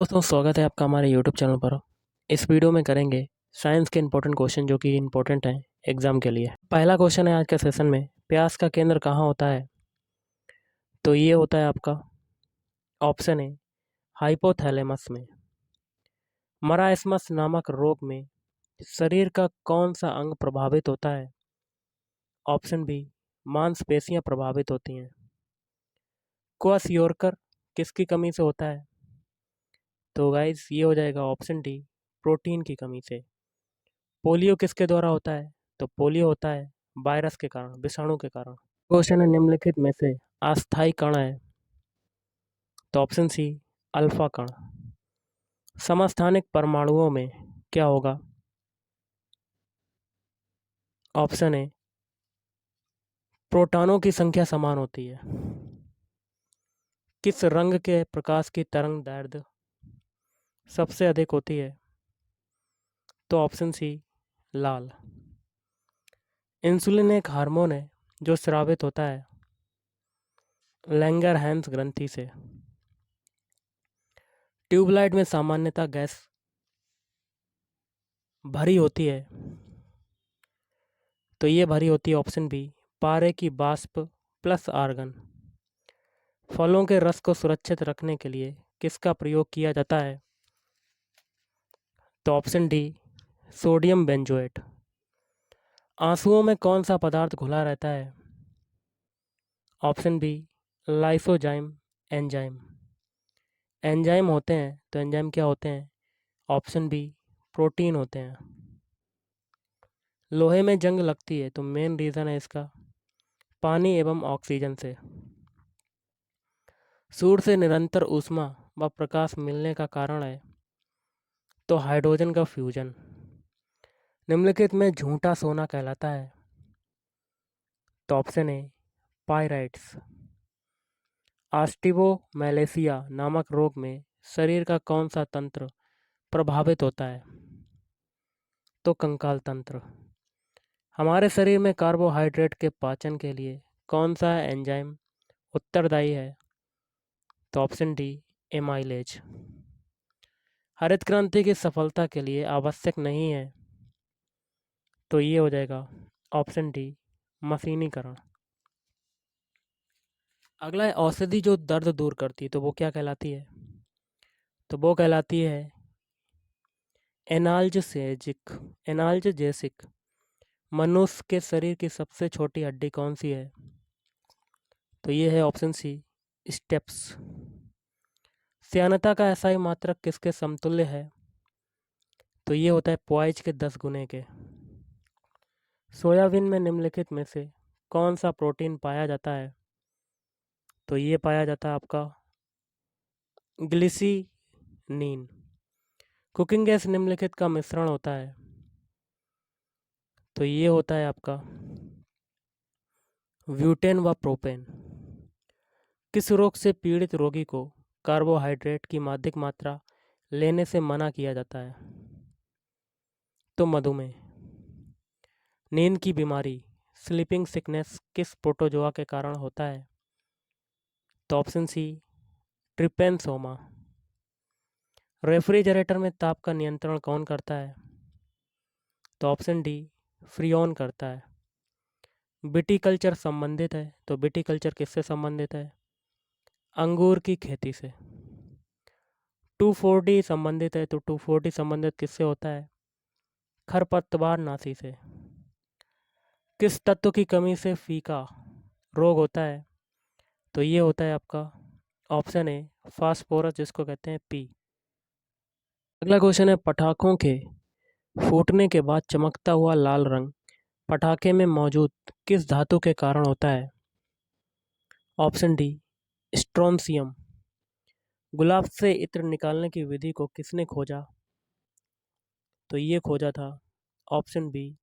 दोस्तों स्वागत है आपका हमारे यूट्यूब चैनल पर। इस वीडियो में करेंगे साइंस के इंपॉर्टेंट क्वेश्चन जो कि इंपॉर्टेंट हैं एग्जाम के लिए। पहला क्वेश्चन है आज के सेशन में, प्यास का केंद्र कहाँ होता है? तो ये होता है आपका ऑप्शन है हाइपोथैलेमस में। मराइस्मस नामक रोग में शरीर का कौन सा अंग प्रभावित होता है? ऑप्शन बी, मांसपेशियां प्रभावित होती हैं। क्वाशियोरकर किसकी कमी से होता है? तो गाइस ये हो जाएगा ऑप्शन डी, प्रोटीन की कमी से। पोलियो किसके द्वारा होता है? तो पोलियो होता है वायरस के कारण, विषाणु के कारण। क्वेश्चन है निम्नलिखित में से अस्थायी कण है? तो ऑप्शन सी, अल्फा कण। समस्थानिक परमाणुओं में क्या होगा? ऑप्शन ए, प्रोटॉनों की संख्या समान होती है। किस रंग के प्रकाश की तरंग दैर्ध्य सबसे अधिक होती है? तो ऑप्शन सी, लाल। इंसुलिन एक हार्मोन है जो स्रावित होता है लैंगरहैंस ग्रंथि से। ट्यूबलाइट में सामान्यतः गैस भरी होती है, तो ये भरी होती है ऑप्शन बी, पारे की वाष्प प्लस आर्गन। फलों के रस को सुरक्षित रखने के लिए किसका प्रयोग किया जाता है? तो ऑप्शन डी, सोडियम बेंजोएट। आंसुओं में कौन सा पदार्थ घुला रहता है? Option B, lysozyme enzyme. Enzyme होते हैं तो एंजाइम क्या होते हैं? ऑप्शन बी, प्रोटीन होते हैं। लोहे में जंग लगती है तो मेन रीज़न है इसका पानी एवं ऑक्सीजन से। सूर्य से निरंतर ऊष्मा व प्रकाश मिलने का कारण है तो हाइड्रोजन का फ्यूजन। निम्नलिखित में झूठा सोना कहलाता है? तो ऑप्शन ए, पाइराइट्स। ऑस्टियोमैलेसिया नामक रोग में शरीर का कौन सा तंत्र प्रभावित होता है? तो कंकाल तंत्र। हमारे शरीर में कार्बोहाइड्रेट के पाचन के लिए कौन सा एंजाइम उत्तरदायी है? तो ऑप्शन डी, एमाइलेज। हरित क्रांति की सफलता के लिए आवश्यक नहीं है, तो ये हो जाएगा ऑप्शन डी, मशीनीकरण। अगला है औषधि जो दर्द दूर करती है, तो वो क्या कहलाती है? तो वो कहलाती है एनाल्जेसिक। एनाल्जेसिक। मनुष्य के शरीर की सबसे छोटी हड्डी कौन सी है? तो ये है ऑप्शन सी, स्टेप्स। श्यानता का एसआई मात्रक किसके समतुल्य है? तो ये होता है पॉइज के 10 गुने के। सोयाबीन में निम्नलिखित में से कौन सा प्रोटीन पाया जाता है? तो ये पाया जाता है आपका ग्लिसिनीन। कुकिंग गैस निम्नलिखित का मिश्रण होता है? तो ये होता है आपका ब्यूटेन व प्रोपेन। किस रोग से पीड़ित रोगी को कार्बोहाइड्रेट की अधिक मात्रा लेने से मना किया जाता है? तो मधुमेह। नींद की बीमारी स्लीपिंग सिकनेस किस प्रोटोजोआ के कारण होता है? तो ऑप्शन सी, ट्रिपेनसोमा। रेफ्रिजरेटर में ताप का नियंत्रण कौन करता है? तो ऑप्शन डी, फ्रियोन करता है। विटीकल्चर संबंधित है, तो विटीकल्चर किससे संबंधित है? अंगूर की खेती से। 2,4-D संबंधित है, तो 2,4-D संबंधित किससे होता है? खरपतवार नाशी से। किस तत्व की कमी से फीका रोग होता है? तो ये होता है आपका ऑप्शन ए, फास्फोरस, जिसको कहते हैं पी। अगला क्वेश्चन है, पटाखों के फूटने के बाद चमकता हुआ लाल रंग पटाखे में मौजूद किस धातु के कारण होता है? Option D, स्ट्रोंसियम। गुलाब से इत्र निकालने की विधि को किसने खोजा? तो ये खोजा था ऑप्शन बी,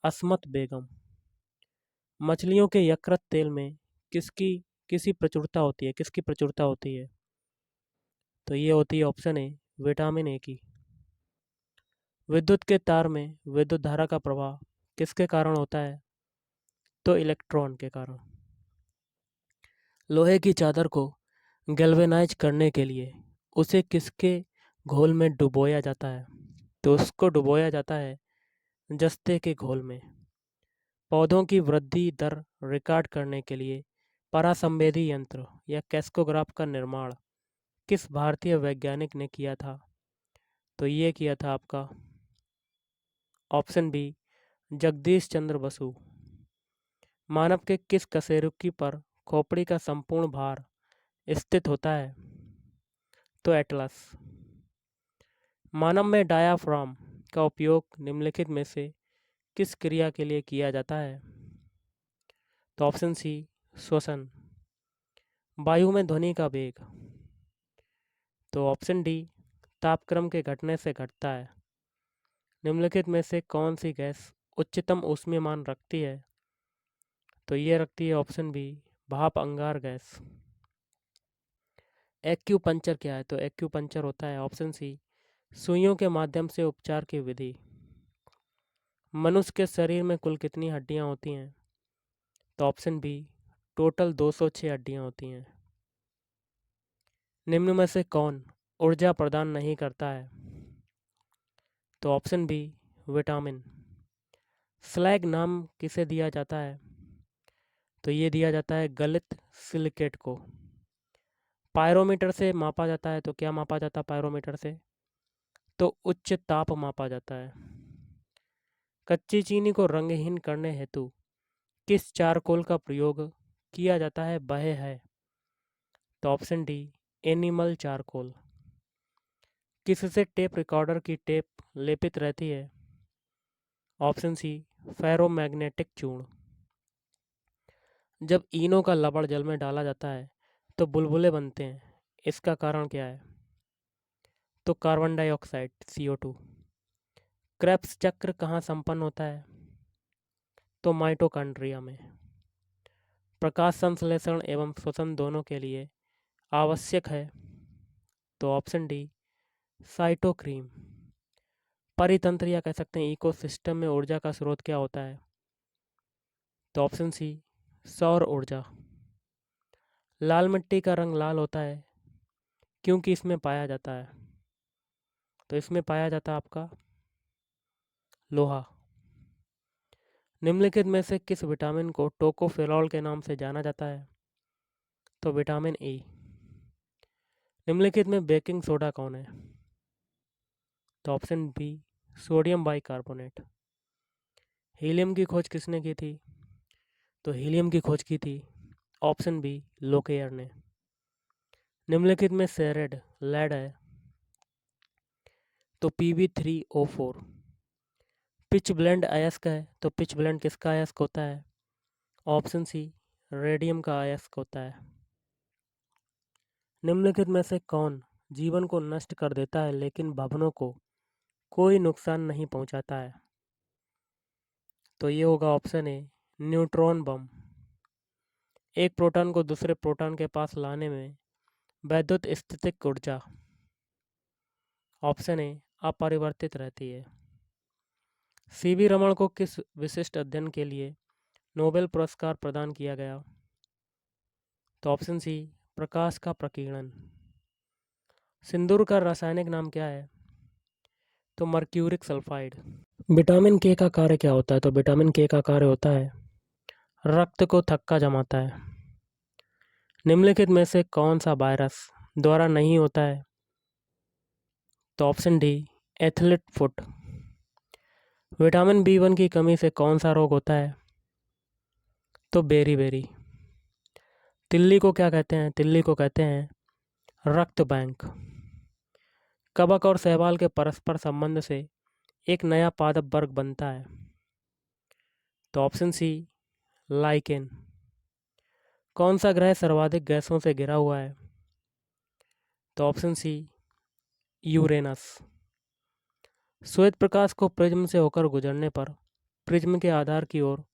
अस्मत बेगम। मछलियों के यकृत तेल में किसकी किसी प्रचुरता होती है, किसकी प्रचुरता होती है? तो ये होती है ऑप्शन ए, विटामिन ए की। विद्युत के तार में विद्युत धारा का प्रवाह किसके कारण होता है? तो इलेक्ट्रॉन के कारण। लोहे की चादर को गैल्वेनाइज करने के लिए उसे किसके घोल में डुबोया जाता है? तो उसको डुबोया जाता है जस्ते के घोल में। पौधों की वृद्धि दर रिकॉर्ड करने के लिए परासंवेदी यंत्र या कैस्कोग्राफ का निर्माण किस भारतीय वैज्ञानिक ने किया था? तो ये किया था आपका ऑप्शन बी, जगदीश चंद्र बसु। मानव के किस कशेरुकी पर खोपड़ी का संपूर्ण भार स्थित होता है? तो एटलस। मानव में डायाफ्राम का उपयोग निम्नलिखित में से किस क्रिया के लिए किया जाता है? तो ऑप्शन सी, श्वसन। वायु में ध्वनि का वेग। तो ऑप्शन डी, तापक्रम के घटने से घटता है। निम्नलिखित में से कौन सी गैस उच्चतम ऊष्मीय मान रखती है? तो ये रखती है ऑप्शन बी, भाप अंगार गैस। एक्यूपंक्चर क्या है? तो एक्यूपंक्चर होता है ऑप्शन सी, सुइयों के माध्यम से उपचार की विधि। मनुष्य के शरीर में कुल कितनी हड्डियां होती हैं? तो ऑप्शन बी, टोटल 206 हड्डियां होती हैं। निम्न में से कौन ऊर्जा प्रदान नहीं करता है? तो ऑप्शन बी, विटामिन। स्लैग नाम किसे दिया जाता है? तो ये दिया जाता है गलित सिलिकेट को। पायरोमीटर से मापा जाता है, तो क्या मापा जाता है पायरोमीटर से? तो उच्च ताप मापा जाता है। कच्ची चीनी को रंगहीन करने हेतु किस चारकोल का प्रयोग किया जाता है? वह है? तो ऑप्शन डी, एनिमल चारकोल। किससे टेप रिकॉर्डर की टेप लेपित रहती है? ऑप्शन सी, फेरोमैग्नेटिक चूर्ण। जब इनो का लवण जल में डाला जाता है तो बुलबुले बनते हैं, इसका कारण क्या है? तो कार्बन डाइऑक्साइड CO2। क्रेब्स चक्र कहाँ संपन्न होता है? तो माइटोकॉन्ड्रिया में। प्रकाश संश्लेषण एवं श्वसन दोनों के लिए आवश्यक है? तो ऑप्शन डी, साइटोक्रीम। परितंत्र या कह सकते हैं इकोसिस्टम में ऊर्जा का स्रोत क्या होता है? तो ऑप्शन सी, सौर ऊर्जा। लाल मिट्टी का रंग लाल होता है क्योंकि इसमें पाया जाता है? तो इसमें पाया जाता है आपका लोहा। निम्नलिखित में से किस विटामिन को टोकोफेरॉल के नाम से जाना जाता है? तो विटामिन ए। निम्नलिखित में बेकिंग सोडा कौन है? तो option B, sodium bicarbonate. Helium की खोज किसने की थी? तो हीलियम की खोज की थी ऑप्शन बी, लोकेयर ने। निम्नलिखित में सेरेड लेड है? तो Pb3O4। पिच ब्लेंड अयस्क है? तो पिच ब्लेंड किसका अयस्क होता है? ऑप्शन सी, रेडियम का अयस्क होता है। निम्नलिखित में से कौन जीवन को नष्ट कर देता है लेकिन भवनों को कोई नुकसान नहीं पहुंचाता है? तो ये होगा ऑप्शन ए, न्यूट्रॉन बम। एक प्रोटॉन को दूसरे प्रोटॉन के पास लाने में वैद्युत स्थितिक ऊर्जा ऑप्शन ए, अपरिवर्तित रहती है। सीवी रमन को किस विशिष्ट अध्ययन के लिए नोबेल पुरस्कार प्रदान किया गया? तो ऑप्शन सी, प्रकाश का प्रकीर्णन। सिंदूर का रासायनिक नाम क्या है? तो मर्क्यूरिक सल्फाइड। विटामिन के का कार्य क्या होता है? तो विटामिन के का कार्य होता है रक्त को थक्का जमाता है। निम्नलिखित में से कौन सा वायरस द्वारा नहीं होता है? तो option D, athlete foot. Vitamin B1 की कमी से कौन सा रोग होता है? तो बेरी बेरी। तिल्ली को क्या कहते हैं? तिल्ली को कहते हैं रक्त बैंक। कवक और शैवाल के परस्पर संबंध से एक नया पादप वर्ग बनता है? तो ऑप्शन सी, लाइकेन। कौन सा ग्रह सर्वाधिक गैसों से घिरा हुआ है? तो ऑप्शन सी, यूरेनस। श्वेत प्रकाश को प्रिज्म से होकर गुजरने पर प्रिज्म के आधार की ओर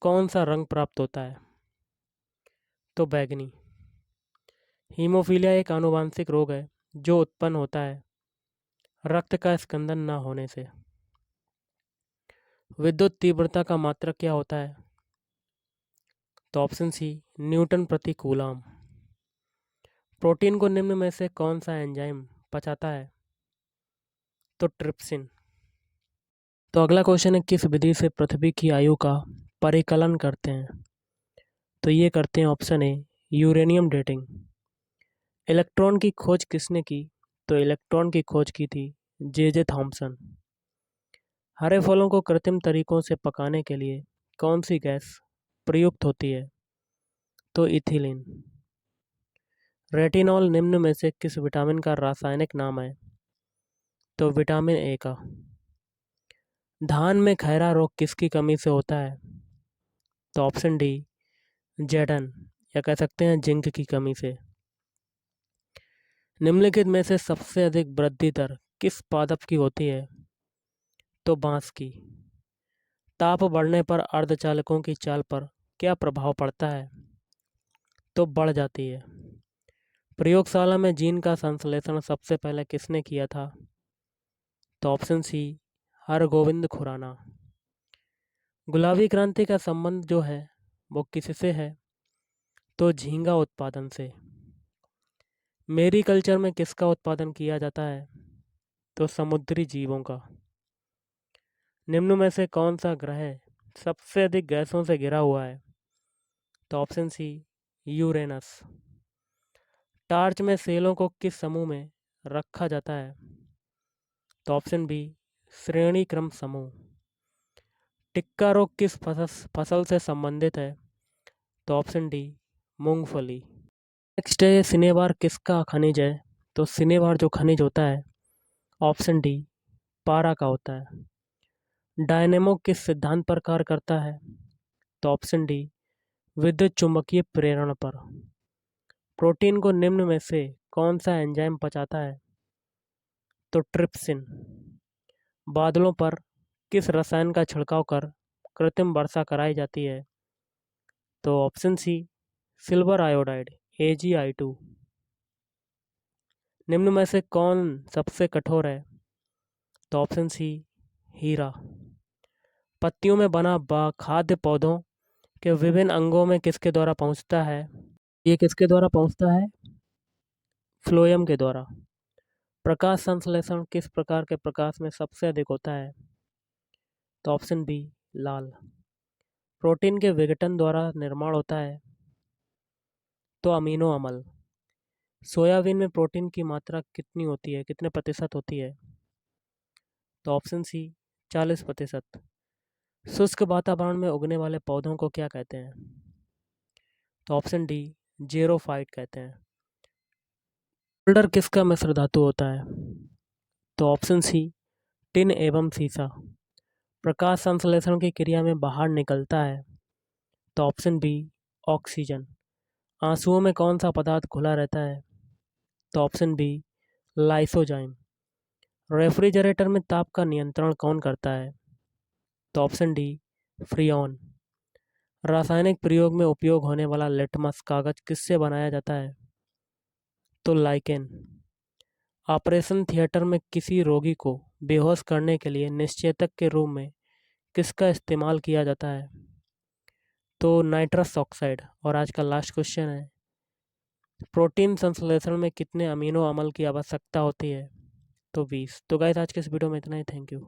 कौन सा रंग प्राप्त होता है? तो बैगनी। हीमोफीलिया एक आनुवांशिक रोग है जो उत्पन्न होता है रक्त का स्कंदन न होने से। विद्युत तीव्रता का मात्रक क्या होता है? तो ऑप्शन सी, न्यूटन प्रति कूलाम। प्रोटीन को निम्न में से कौन सा एंजाइम पचाता है? तो ट्रिप्सिन। तो अगला क्वेश्चन है, किस विधि से पृथ्वी की आयु का परिकलन करते हैं? तो ये करते हैं option A, uranium dating. Electron की खोज किसने की? तो इलेक्ट्रॉन की खोज की थी जे थॉमसन। हरे फलों को कृत्रिम तरीकों से पकाने के लिए कौन सी गैस प्रयुक्त होती है? तो इथिलीन। रेटिनॉल निम्न में से किस विटामिन का रासायनिक नाम है? तो विटामिन ए का। धान में खैरा रोग किसकी कमी से होता है? तो ऑप्शन डी, जेडन, या कह सकते हैं जिंक की कमी से। निम्नलिखित में से सबसे अधिक वृद्धि दर किस पादप की होती है? तो बांस की। ताप बढ़ने पर अर्धचालकों की चाल पर क्या प्रभाव पड़ता है? तो बढ़ जाती है। प्रयोगशाला में जीन का संश्लेषण सबसे पहले किसने किया था? तो ऑप्शन सी, हरगोविंद खुराना। गुलाबी क्रांति का संबंध जो है वो किससे है? तो झींगा उत्पादन से। मेरी कल्चर में किसका उत्पादन किया जाता है? तो समुद्री जीवों का। निम्न में से कौन सा ग्रह सबसे अधिक गैसों से घिरा हुआ है? तो ऑप्शन सी, यूरेनस। टार्च में सेलों को किस समूह में रखा जाता है? तो ऑप्शन बी, श्रेणी क्रम समूह। टिक्का रोग किस फसल से संबंधित है? तो ऑप्शन डी, मूंगफली। नेक्स्ट है, सिनेबार किसका खनिज है? तो सिनेबार जो खनिज होता है, ऑप्शन डी, पारा का होता है। डायनेमो किस सिद्धांत पर कार्य करता है? तो ऑप्शन डी, विद्युत चुम्बकीय प्रेरण पर। प्रोटीन को निम्न में से कौन सा एंजाइम पचाता है? तो ट्रिप्सिन। बादलों पर किस रसायन का छिड़काव कर कृत्रिम वर्षा कराई जाती है? तो option C, silver iodide, AgI2। निम्न में से कौन सबसे कठोर है? तो ऑप्शन सी, हीरा। पत्तियों में बना खाद्य पौधों के विभिन्न अंगों में किसके द्वारा पहुंचता है? ये किसके द्वारा पहुंचता है? फ्लोएम के द्वारा। प्रकाश संश्लेषण किस प्रकार के प्रकाश में सबसे अधिक होता है? तो ऑप्शन बी, लाल। प्रोटीन के विघटन द्वारा निर्माण होता है? तो अमीनो अम्ल। सोयाबीन में प्रोटीन की मात्रा कितनी होती है, कितने प्रतिशत होती है? तो ऑप्शन सी, 40%। शुष्क वातावरण में उगने वाले पौधों को क्या कहते हैं? तो ऑप्शन डी, जेरोफाइट कहते हैं। बोल्डर किसका मिश्र धातु होता है? तो ऑप्शन सी, टिन एवं सीसा। प्रकाश संश्लेषण की क्रिया में बाहर निकलता है? तो ऑप्शन बी, ऑक्सीजन। आंसुओं में कौन सा पदार्थ घुला रहता है? तो ऑप्शन बी, लाइसोजाइम। रेफ्रिजरेटर में ताप का नियंत्रण कौन करता है? तो ऑप्शन डी, फ्रियोन। रासायनिक प्रयोग में उपयोग होने वाला लिटमस कागज किससे बनाया जाता है? तो लाइकेन। ऑपरेशन थिएटर में किसी रोगी को बेहोश करने के लिए निश्चेतक के रूप में किसका इस्तेमाल किया जाता है? तो नाइट्रस ऑक्साइड। और आज का लास्ट क्वेश्चन है, प्रोटीन संश्लेषण में कितने अमीनो अम्ल की आवश्यकता होती है? तो 20। तो गाइस, आज के इस वीडियो में इतना ही। Thank you.